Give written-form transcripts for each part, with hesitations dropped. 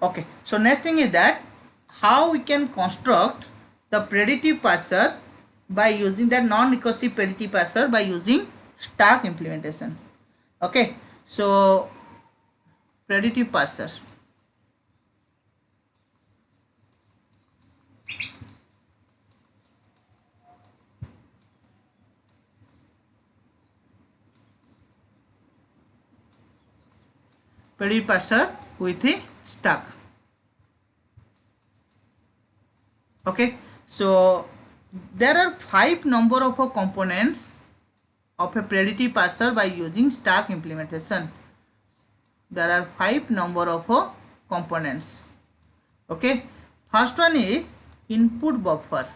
Okay, so next thing is that how we can construct the predictive parser by using that non-recursive predictive parser by using stack implementation. Okay, so predictive parser. Predictive parser with a stack. Okay, so there are 5 number of components of a predictive parser by using stack implementation. There are 5 number of components. Okay, first one is input buffer.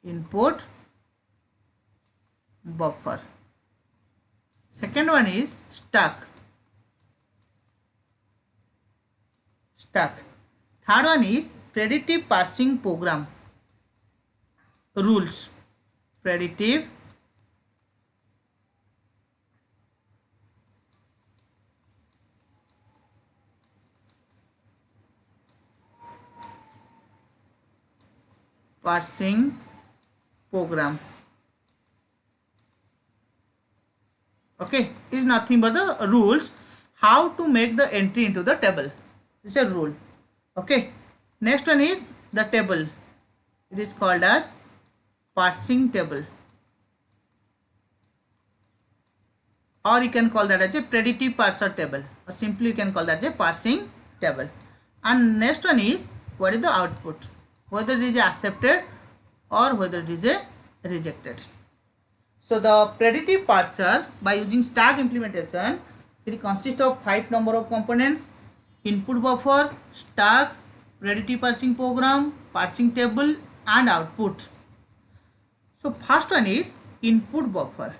Input buffer. Second one is stack. Stack. Third one is predictive parsing program. Rules. Predictive parsing program. Okay, is nothing but the rules how to make the entry into the table. It's a rule. Okay, next one is the table. It is called as parsing table, or you can call that as a predictive parser table, or simply you can call that as a parsing table. And next one is what is the output, whether it is accepted or whether it is a rejected. So the predictive parser by using stack implementation, it consists of 5 number of components: input buffer, stack, predictive parsing program, parsing table, and output. So first one is input buffer.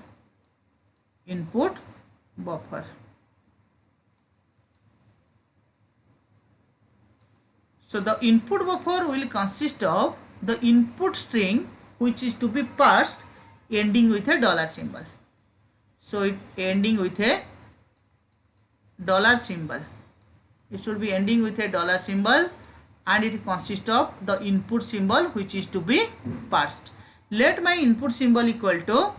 Input buffer. So the input buffer will consist of the input string which is to be parsed ending with a dollar symbol. So it ending with a dollar symbol. It should be ending with a dollar symbol, and it consists of the input symbol which is to be parsed. Let my input symbol equal to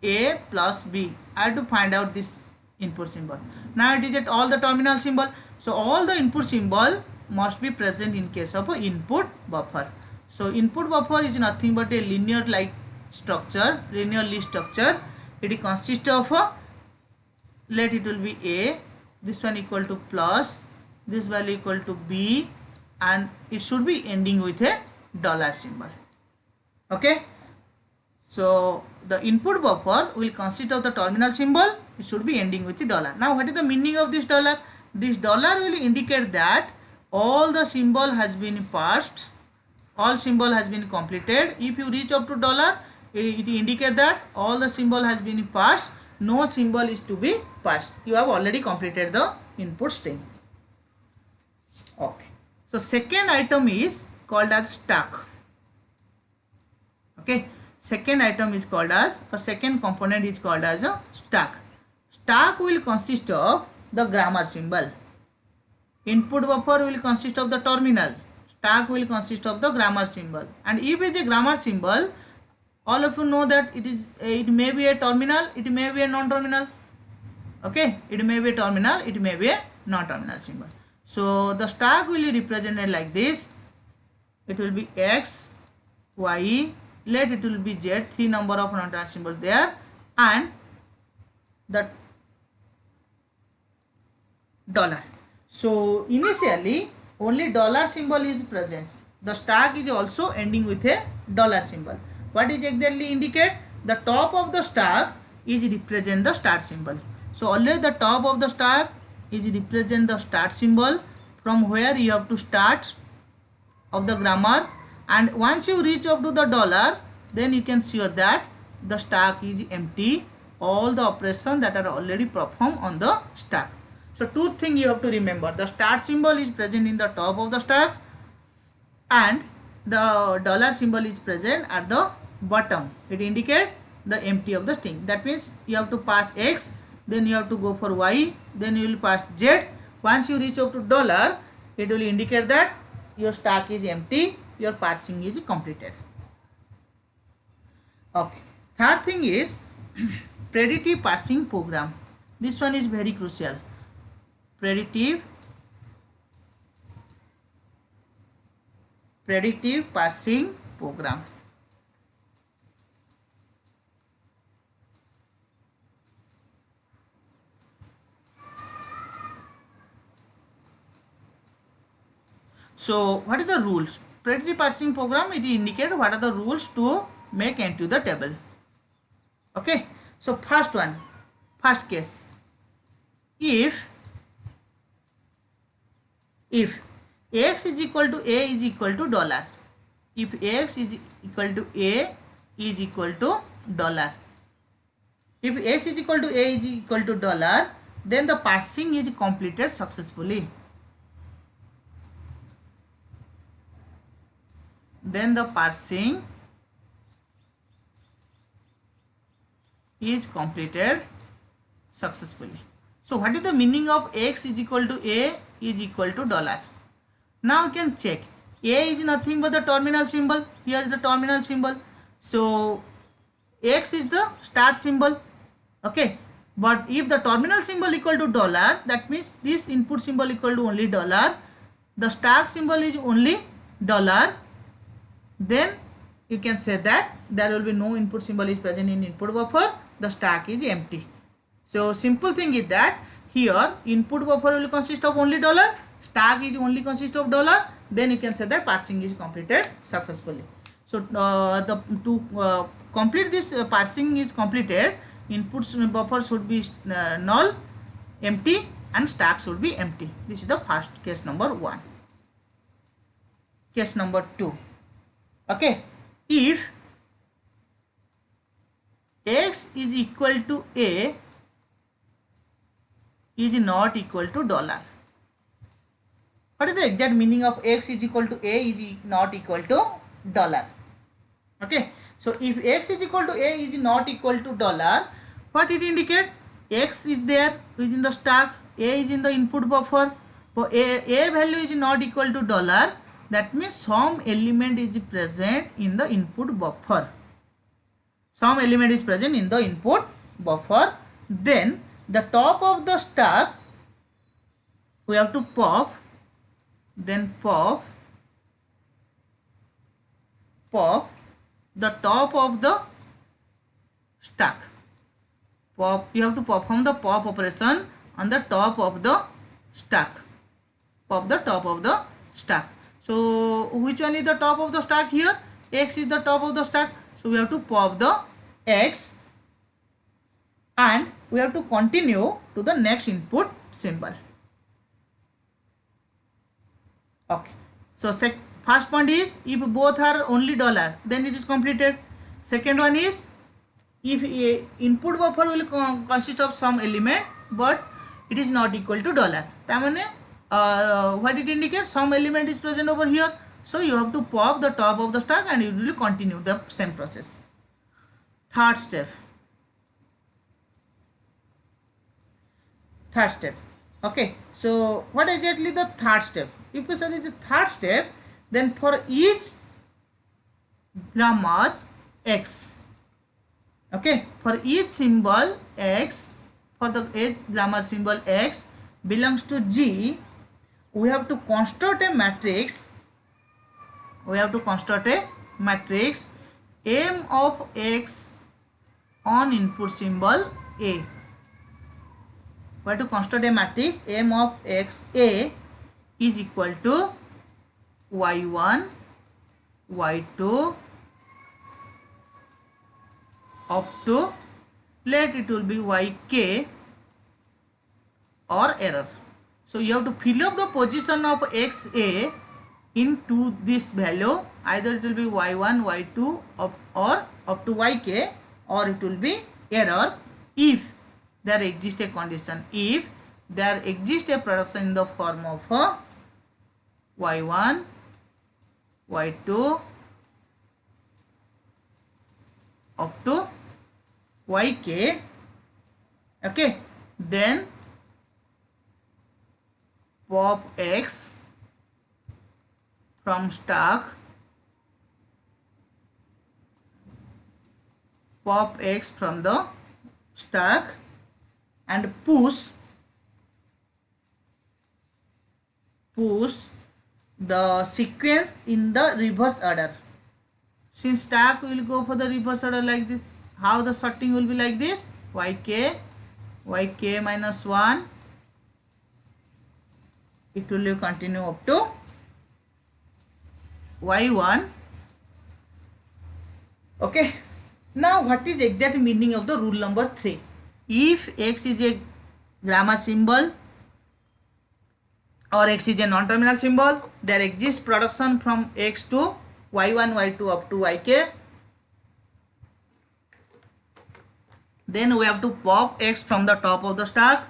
A plus B. I have to find out this input symbol. Now it is at all the terminal symbol. So all the input symbol must be present in case of a input buffer. So input buffer is nothing but a linear like structure, linear list structure. It consists of let it will be A, this one equal to plus, this value equal to B, and it should be ending with a dollar symbol. Okay, so the input buffer will consist of the terminal symbol. It should be ending with a dollar. Now what is the meaning of this dollar? This dollar will indicate that all the symbol has been parsed, all symbol has been completed. If you reach up to dollar, it indicates that all the symbol has been parsed, no symbol is to be parsed. You have already completed the input string. Okay, so second item is called as stack. Okay, second item is called as, or second component is called as a stack. Stack will consist of the grammar symbol. Input buffer will consist of the terminal. Stack will consist of the grammar symbol. And if it is a grammar symbol, all of you know that it may be a terminal, it may be a non-terminal. Okay, it may be a terminal, it may be a non-terminal symbol. So the stack will be represented like this. It will be X, Y, let it will be Z, 3 number of non-terminal symbols there, and the dollar. So initially only dollar symbol is present. The stack is also ending with a dollar symbol. What is exactly indicate? The top of the stack is represent the start symbol. So always the top of the stack is represent the start symbol from where you have to start of the grammar, and once you reach up to the dollar, then you can see that the stack is empty. All the operations that are already performed on the stack. So two things you have to remember: the start symbol is present in the top of the stack, and the dollar symbol is present at the bottom. It indicates the empty of the string. That means you have to pass X, then you have to go for Y, then you will pass Z. Once you reach up to dollar, it will indicate that your stack is empty, your parsing is completed. Okay. Third thing is predictive parsing program. This one is very crucial. Predictive parsing program. So what are the rules? Predictive parsing program, it indicates what are the rules to make into the table. Okay. So first case, if x is equal to a is equal to dollar, if x is equal to a is equal to dollar, if x is equal to a is equal to dollar, then the parsing is completed successfully. Then the parsing is completed successfully. So what is the meaning of x is equal to a is equal to dollar? Now you can check. A is nothing but the terminal symbol. Here is the terminal symbol. So x is the start symbol. Okay. But if the terminal symbol equal to dollar, that means this input symbol equal to only dollar. The stack symbol is only dollar. Then you can say that there will be no input symbol is present in input buffer. The stack is empty. So simple thing is that here input buffer will consist of only dollar, stack is only consist of dollar. Then you can say that parsing is completed successfully. So to complete this parsing is completed, input buffer should be null, empty, and stack should be empty. This is the first case number 1. Case number 2. Okay, if x is equal to a is not equal to dollar. What is the exact meaning of x is equal to a is not equal to dollar? Okay, so if x is equal to a is not equal to dollar, what it indicate? X is there, is in the stack, a is in the input buffer. So a value is not equal to dollar. That means some element is present in the input buffer. Some element is present in the input buffer. Then the top of the stack we have to pop. Then pop the top of the stack. Pop, you have to perform the pop operation on the top of the stack. Pop the top of the stack. So which one is the top of the stack here? X is the top of the stack. So we have to pop the x and we have to continue to the next input symbol. Okay. So first point is if both are only dollar, then it is completed. Second one is if a input buffer will consist of some element but it is not equal to dollar. That means what it indicates, some element is present over here. So you have to pop the top of the stack and you will continue the same process. Third step. Okay. So what exactly the third step? If we say the third step, then for each grammar x, okay, for each symbol x, for the each grammar symbol x belongs to G, we have to construct a matrix. We have to construct a matrix M of x on input symbol A. We have to construct a matrix M of x A is equal to y1, y2 up to, let it will be yk or error. So you have to fill up the position of xa into this value. Either it will be y1, y2 or up to yk, or it will be error if there exists a condition. If there exists a production in the form of y1, y2 up to yk, okay, then pop x from stack, pop x from the stack and push the sequence in the reverse order. Since stack will go for the reverse order like this, how the sorting will be like this: yk minus 1, it will continue up to y1. Okay, now what is exact meaning of the rule number 3? If x is a grammar symbol or x is a non-terminal symbol, there exists production from x to y1, y2 up to yk. Then we have to pop x from the top of the stack,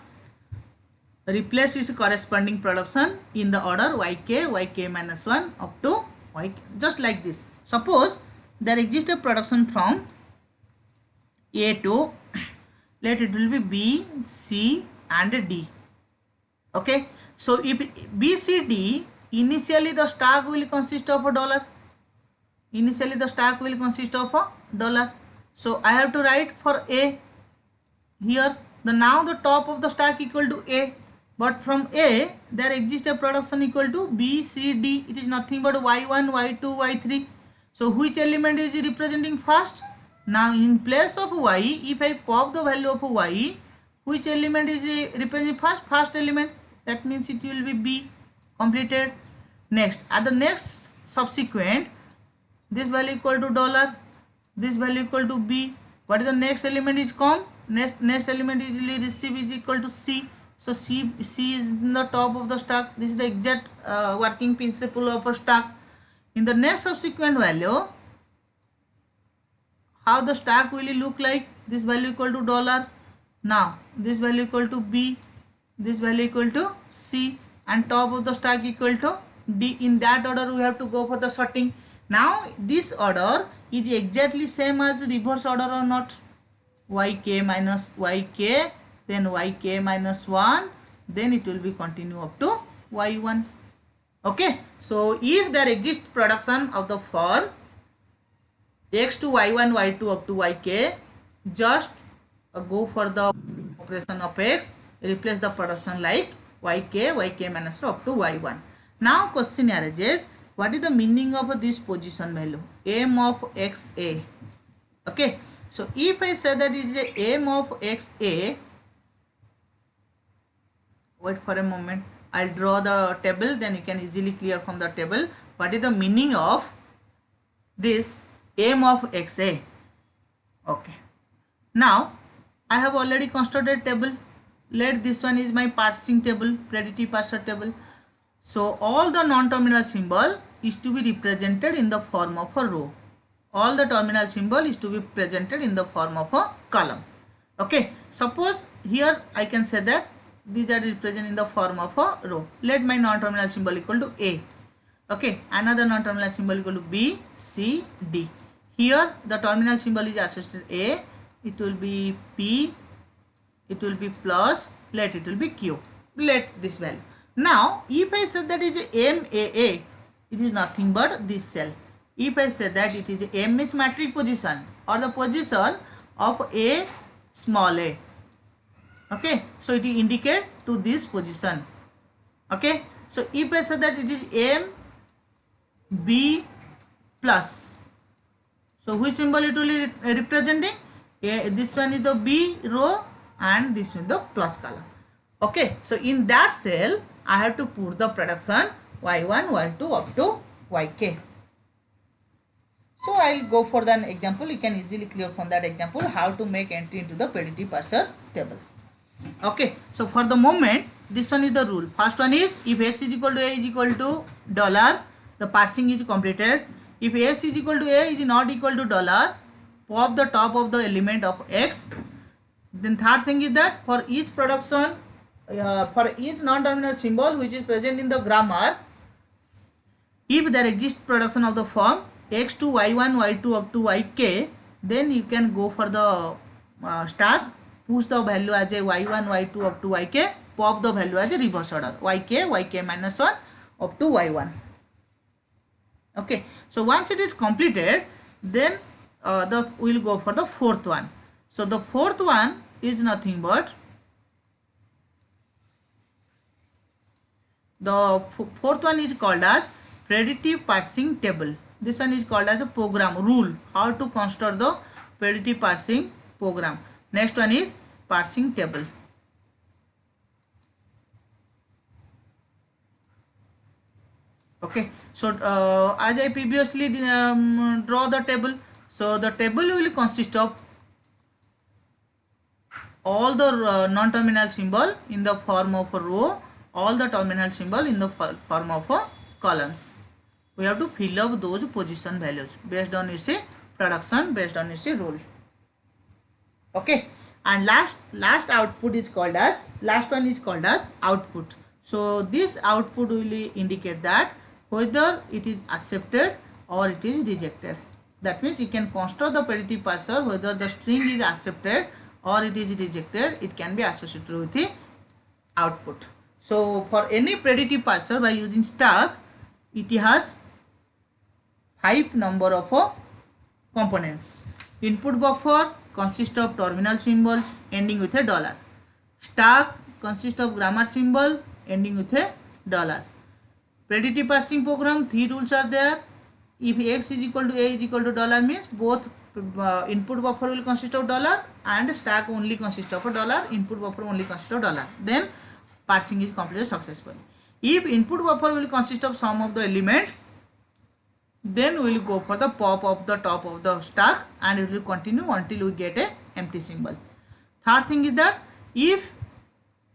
replace its corresponding production in the order yk minus 1 up to yk, just like this. Suppose there exists a production from a to, let it will be b, c and d. Okay, so if b, c, d, initially the stack will consist of a dollar. Initially the stack will consist of a dollar. So I have to write for a here. Now the top of the stack equal to a, but from a there exists a production equal to b, c, d. It is nothing but y1, y2, y3. So which element is representing first? Now in place of y, if I pop the value of y, which element is representing first? First element. That means it will be b. Completed. Next, at the next subsequent, this value equal to dollar, this value equal to b. What is the next element is come? Next element is receive is equal to c. So c is in the top of the stack. This is the exact working principle of a stack. In the next subsequent value, how the stack will look like? This value equal to dollar. Now this value equal to b, this value equal to c, and top of the stack equal to d. In that order we have to go for the sorting. Now this order is exactly same as reverse order or not? Yk minus yk, then yk minus 1, then it will be continue up to y1. Okay, so if there exists production of the form x to y1, y2 up to yk, just go for the operation of x, replace the production like yk minus up to y1. Now question arises, what is the meaning of this position value? M of xa. Okay, so if I say that is a m of xa, wait for a moment, I'll draw the table, then you can easily clear from the table what is the meaning of this m of xa. Okay, now I have already constructed table. Let this one is my parsing table, predictive parser table. So all the non-terminal symbol is to be represented in the form of a row. All the terminal symbol is to be presented in the form of a column. Okay, suppose here I can say that these are represented in the form of a row. Let my non-terminal symbol equal to a. Okay, another non-terminal symbol equal to b, c, d. Here the terminal symbol is associated a, it will be p, it will be plus, let it will be q. Let this value. Now if I say that is MAA, it is nothing but this cell. If I say that it is M is metric position or the position of a small a. Okay, so it will indicate to this position. Okay, so if I say that it is M B plus, so which symbol it will be representing? This one is the B row and this one is the plus column. Okay, so in that cell I have to put the production y1, y2 up to yk. So I will go for an example. You can easily clear from that example how to make entry into the predictive parser table. Okay, so for the moment this one is the rule. First one is if x is equal to a is equal to dollar, the parsing is completed. If x is equal to a is not equal to dollar, pop the top of the element of x. Then third thing is that for each production, for each non-terminal symbol which is present in the grammar, if there exists production of the form x to y1, y2 up to yk, then you can go for the stack, push the value as a y1, y2 up to yk, pop the value as a reverse order, yk minus 1 up to y1. Okay, so once it is completed, then we'll go for the fourth one. So the fourth one is nothing but the fourth one is called as predictive parsing table. This one is called as a program rule, how to construct the predictive parsing program. Next one is parsing table. Okay, so as I previously draw the table, so the table will consist of all the non-terminal symbol in the form of a row, all the terminal symbol in the form of a columns. We have to fill up those position values based on its production, based on its rule. Okay, and last output is called as, last one is called as output. So this output will indicate that whether it is accepted or it is rejected. That means you can construct the predictive parser whether the string is accepted or it is rejected. It can be associated with the output. So for any predictive parser, by using stack, it has 5 number of components. Input buffer consists of terminal symbols ending with a dollar. Stack consists of grammar symbol ending with a dollar. Predictive parsing program, 3 rules are there. If x is equal to a is equal to dollar means both input buffer will consist of dollar and stack only consist of a dollar, input buffer only consist of dollar. Then parsing is completed successfully. If input buffer will consist of some of the element, then we will go for the pop of the top of the stack and it will continue until we get a empty symbol. Third thing is that if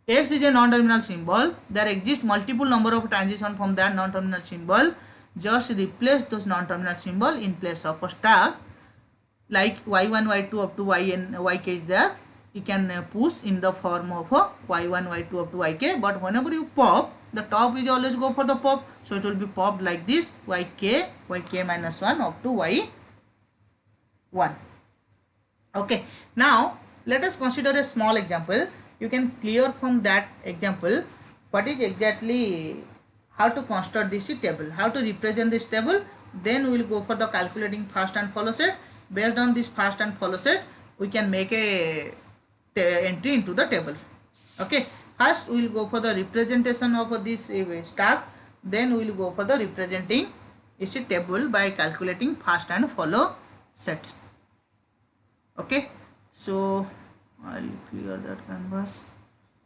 x is a non-terminal symbol, there exist multiple number of transitions from that non-terminal symbol. Just replace those non-terminal symbol in place of a stack, like y1, y2 up to yn, yk is there. You can push in the form of a y1, y2 up to yk, but whenever you pop, the top is always go for the pop, so it will be popped like this, yk minus 1 up to y1. Okay, now let us consider a small example. You can clear from that example what is exactly how to construct this table, how to represent this table. Then we will go for the calculating first and follow set. Based on this first and follow set, we can make a entry into the table. Okay, first we will go for the representation of this stack, then we will go for the representing its table by calculating first and follow sets. Okay, so I will clear that canvas.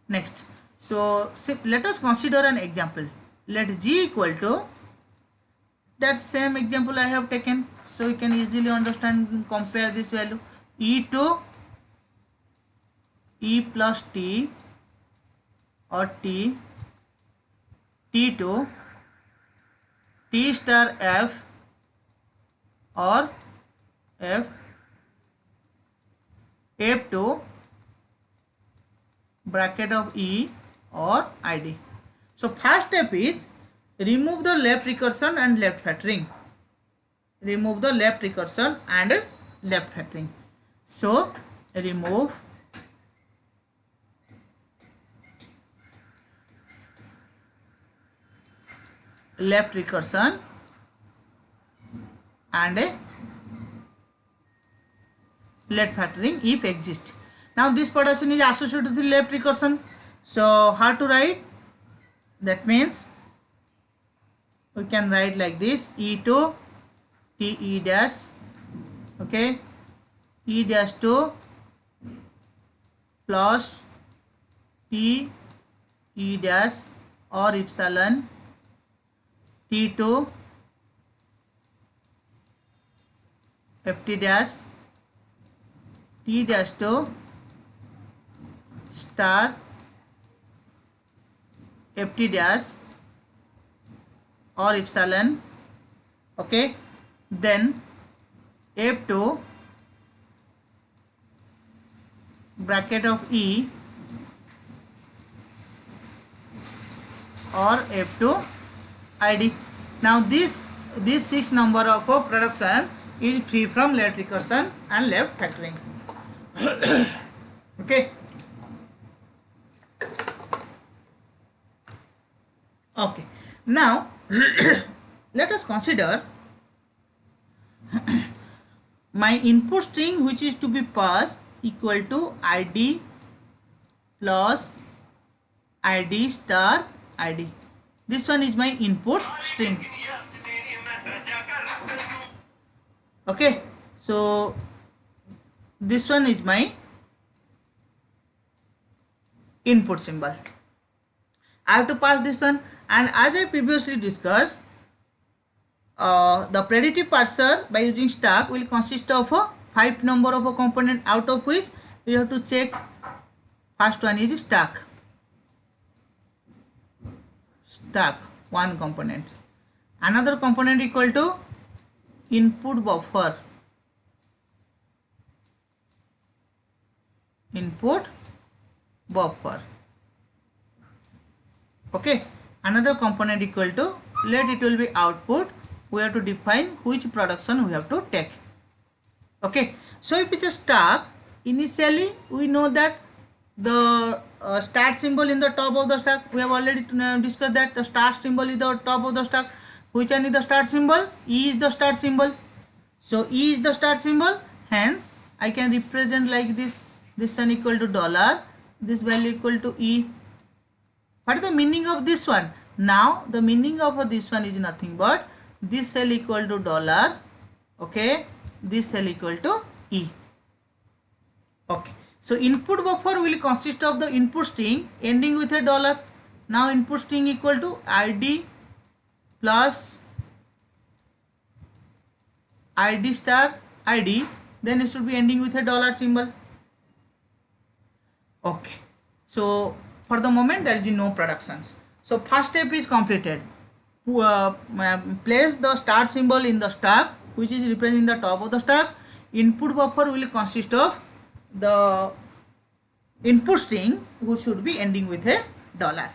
Next, so let us consider an example. Let g equal to that same example I have taken, so you can easily understand and compare this value, e to e plus t or t, t to t star f or f, f to bracket of e or id. So first step is remove the left recursion and left factoring. Remove the left recursion and left factoring. So remove left recursion and left factoring if exist. Now this production is associated with the left recursion. So how to write? That means we can write like this, e to t e dash, okay, e dash to plus t e dash or epsilon t to ft dash t dash to star ft dash or epsilon, okay, then f to bracket of e or f to id. Now this 6 number of production is free from left recursion and left factoring. Okay, Now let us consider my input string which is to be passed equal to id plus id star id. This one is my input string. Okay, so this one is my input symbol. I have to pass this one, and as I previously discussed, the predictive parser by using stack will consist of a 5 number of a component, out of which you have to check. First one is stack one component, another component equal to input buffer, okay, another component equal to, let it will be output. We have to define which production we have to take. Okay, so if it's a stack, initially we know that the start symbol in the top of the stack, we have already discussed that the start symbol is the top of the stack. Which one is the start symbol? E is the start symbol. So E is the start symbol, hence I can represent like this. This one equal to dollar, this value equal to E. What is the meaning of this one? Now the meaning of this one is nothing but this cell equal to dollar, okay, this cell equal to E. Okay, so input buffer will consist of the input string ending with a dollar. Now input string equal to id plus id star id, then it should be ending with a dollar symbol. Okay, so for the moment there is no productions. So first step is completed. Place the start symbol in the stack which is representing the top of the stack. Input buffer will consist of the input string which should be ending with a dollar.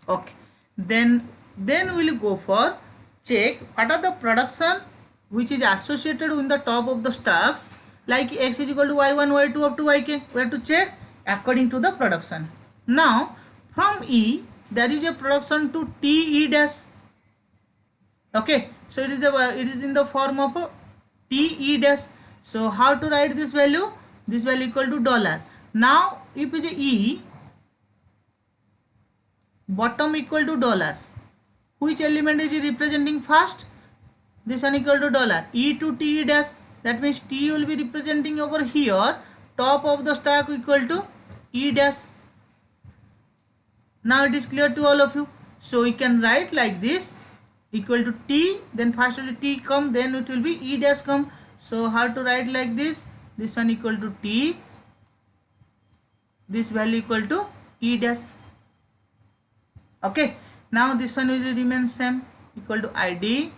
Okay, then we will go for check what are the production which is associated with the top of the stacks, like x is equal to y1 y2 up to yk. We have to check according to the production. Now from E there is a production to T E dash. Okay, so it is in the form of a T E dash. So how to write this value? This value equal to dollar. Now if it is E bottom equal to dollar, which element is representing first? This one equal to dollar. E to T E dash, that means T will be representing over here. Top of the stack equal to E dash. Now it is clear to all of you. So we can write like this, equal to T, then first will T come, then it will be E dash come. So how to write like this? This one equal to T, this value equal to E dash. Okay, now this one will remain same, equal to ID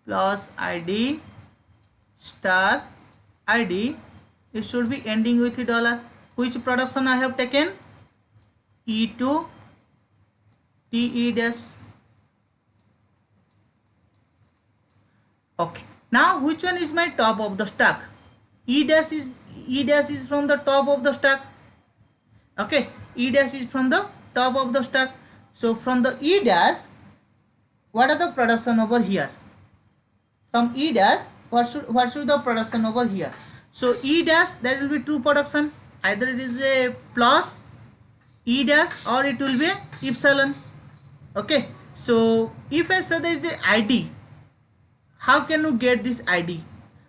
plus ID star ID. It should be ending with a dollar. Which production I have taken? E to T E dash. Okay, now which one is my top of the stack? E dash is from the top of the stack. Okay, E dash is from the top of the stack. So from the E dash, what are the production over here? From E dash, what should the production over here? So E dash, there will be two production. Either it is a plus E dash or it will be epsilon. Okay, so if I say there is a ID, how can you get this ID?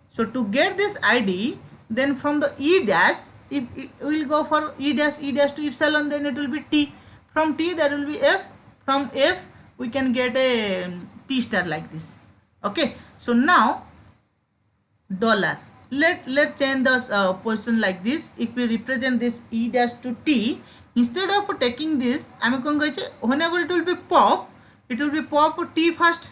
So to get this ID, then from the E dash, if we will go for E dash to epsilon, then it will be T. From T there will be F. From F we can get a T star like this. Okay, so now dollar. Let's change the position like this. If we represent this E dash to T, instead of taking this, I am going to say whenever it will be pop T first.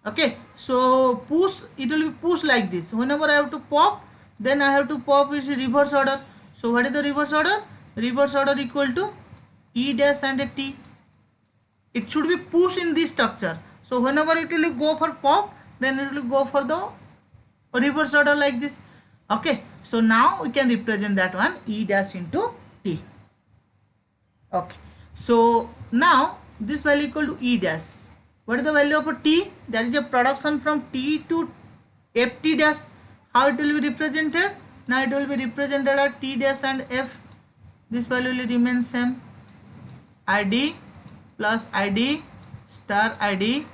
Okay, so push, it will be push like this. Whenever I have to pop, then I have to pop is reverse order. So what is the reverse order? Reverse order equal to E dash and a T. It should be push in this structure. So whenever it will go for pop, then it will go for the reverse order like this. Okay, so now we can represent that one E dash into T. Okay, so now this value equal to E dash. What is the value of a T? That is a production from T to FT dash. How it will be represented? Now it will be represented as T dash and F. This value will remain same. ID plus ID star ID,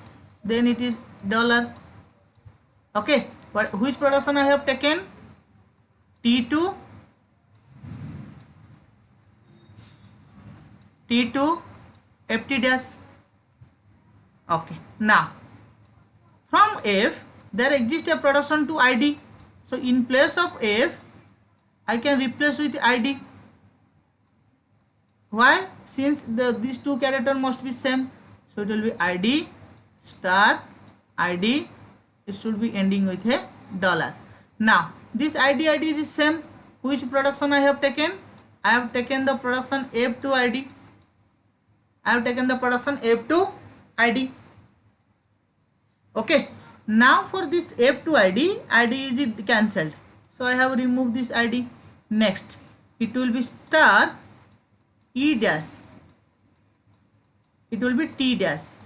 then it is dollar. Okay, but which production I have taken? T2 FT dash. Okay, now from F there exists a production to ID. So in place of F I can replace with ID. Why? Since these two characters must be same, so it will be ID star ID. It should be ending with a dollar. Now this ID is same. Which production I have taken? I have taken the production F2 ID. I have taken the production F2 ID. Okay. Now for this F2 ID is cancelled. So I have removed this ID. Next, it will be star E dash. It will be T dash.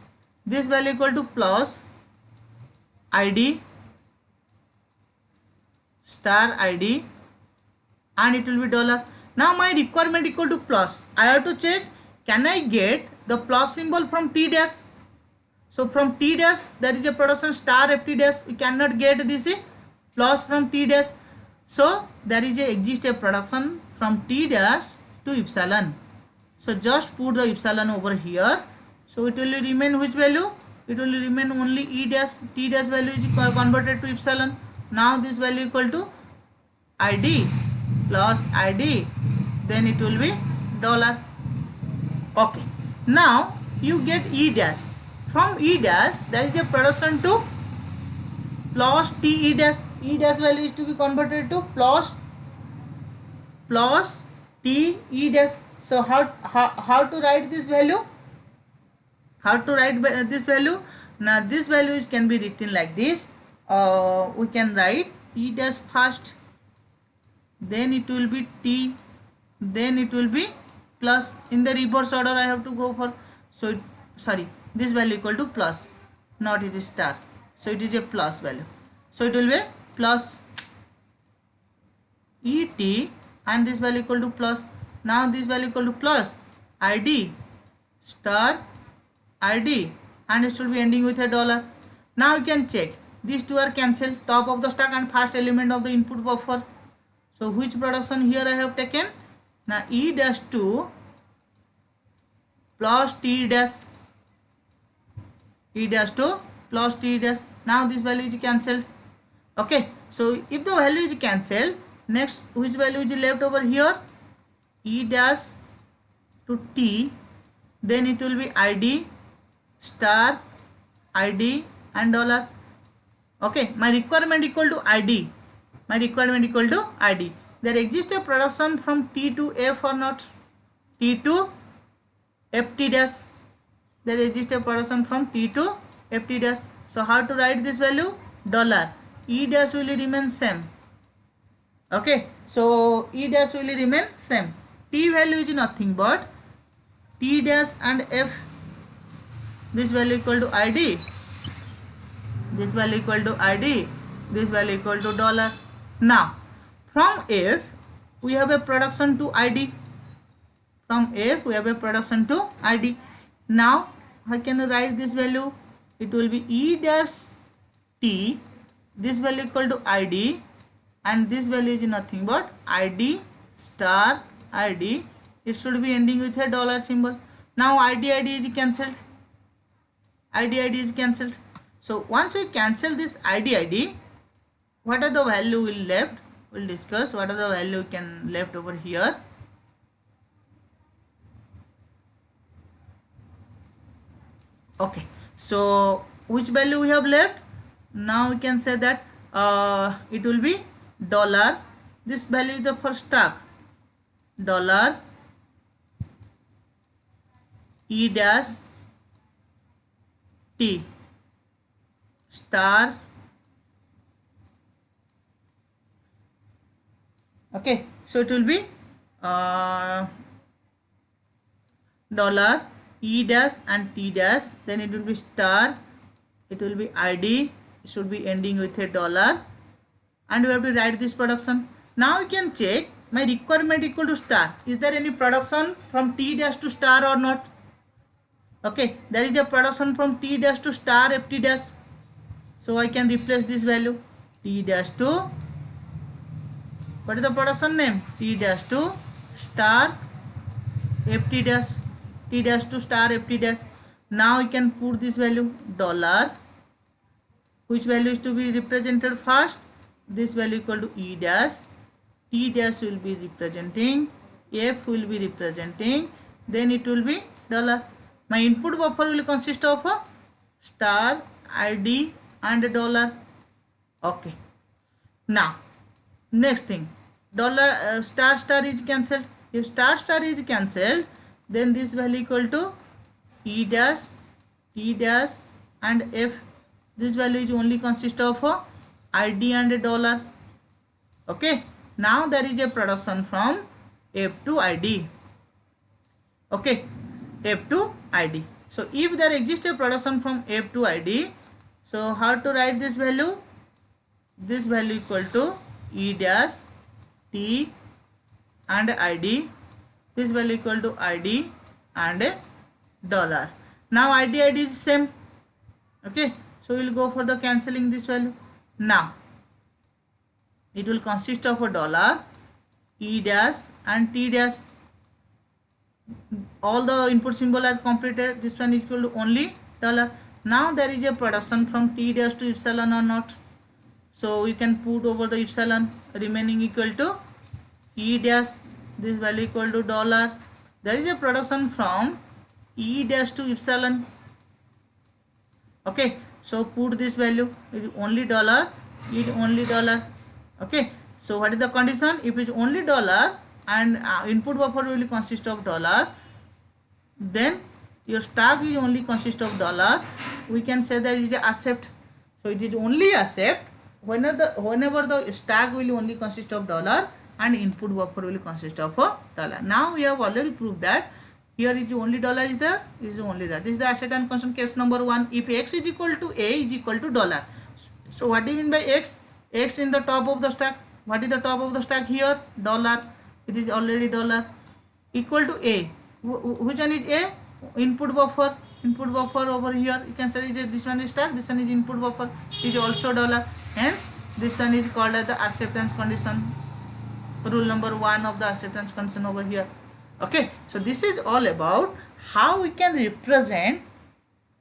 This value equal to plus ID star ID and it will be dollar. Now my requirement equal to plus. I have to check, can I get the plus symbol from T dash? So from T dash there is a production star FT dash. We cannot get this plus from T dash. So there is a exist a production from T dash to epsilon. So just put the epsilon over here. So it will remain which value? It will remain only E dash. T dash value is converted to epsilon. Now this value equal to ID plus ID. Then it will be dollar. Okay. Now you get E dash. From E dash there is a production to plus T E dash. E dash value is to be converted to plus T E dash. So how to write this value? How to write this value? Now this value can be written like this. We can write E dash first, then it will be T, then it will be plus. In the reverse order I have to go for. So sorry, this value equal to plus, not it is star. So it is a plus value. So it will be plus ET and this value equal to plus. Now this value equal to plus ID star ID and it should be ending with a dollar. Now you can check, these two are cancelled, top of the stack and first element of the input buffer. So which production here I have taken? Now E dash 2 plus T dash, E dash 2 plus T dash. Now this value is cancelled. Okay, so if the value is cancelled, next which value is left over here? E dash to T, then it will be ID star ID and dollar. Okay, my requirement equal to ID. My requirement equal to ID. There exists a production from T to F or not? T to FT dash. There exists a production from T to FT dash. So how to write this value? Dollar. E dash will remain same. Okay, so E dash will remain same. T value is nothing but T dash and F. This value equal to ID. This value equal to ID. This value equal to dollar. Now from F we have a production to ID. From F we have a production to ID. Now how can you write this value? It will be E dash T. This value equal to ID and this value is nothing but ID star ID. It should be ending with a dollar symbol. Now ID is cancelled. ID is cancelled. So once we cancel this ID, what are the value will left? We'll discuss what are the value can left over here. Okay, so which value we have left? Now we can say that it will be dollar. This value is the first stack. Dollar E dash T star. Okay, so it will be dollar E dash and T dash, then it will be star, it will be ID, it should be ending with a dollar, and we have to write this production. Now you can check my requirement equal to star. Is there any production from T dash to star or not? Okay, there is a production from T dash to star FT dash. So I can replace this value T dash to, what is the production name? T dash to star FT dash, T dash to star FT dash. Now you can put this value dollar, which value is to be represented first? This value equal to E dash, T dash will be representing, F will be representing, then it will be dollar. My input buffer will consist of a star, ID and a dollar. Okay. Now, next thing, dollar star star is cancelled. If star star is cancelled, then this value equal to E dash, T dash and F. This value is only consist of a ID and a dollar. Okay. Now there is a production from F to ID. Okay. F to ID. So if there exists a production from F to ID, so how to write this value? This value equal to E dash, T and ID. This value equal to ID and a dollar. Now ID is same. Okay. So we will go for the cancelling this value. Now it will consist of a dollar, E dash and T dash. All the input symbol are completed. This one equal to only dollar. Now there is a production from T dash to epsilon or not. So we can put over the epsilon, remaining equal to E dash. This value equal to dollar. There is a production from E dash to epsilon. Okay. So put this value, it is only dollar, it only dollar. Okay. So what is the condition? If it is only dollar and input buffer will consist of dollar, then your stack is only consist of dollar. We can say that it is a accept. So it is only accept whenever the stack will only consist of dollar and input buffer will consist of a dollar. Now we have already proved that here is only dollar is there, is only that. This is the accept and constant case number 1. If x is equal to a is equal to dollar. So what do you mean by x? X in the top of the stack. What is the top of the stack here? Dollar. It is already dollar. Equal to a. Which one is a? Input buffer. Input buffer over here. You can say this one is stack. This one is input buffer. It is also dollar. Hence this one is called as the acceptance condition. Rule number 1 of the acceptance condition over here. Okay, so this is all about how we can represent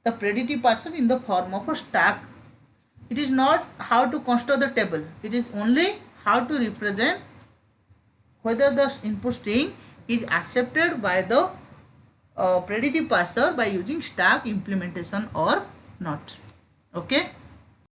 the predictive parser in the form of a stack. It is not how to construct the table. It is only how to represent whether the input string is accepted by the predictive parser by using stack implementation or not. Okay.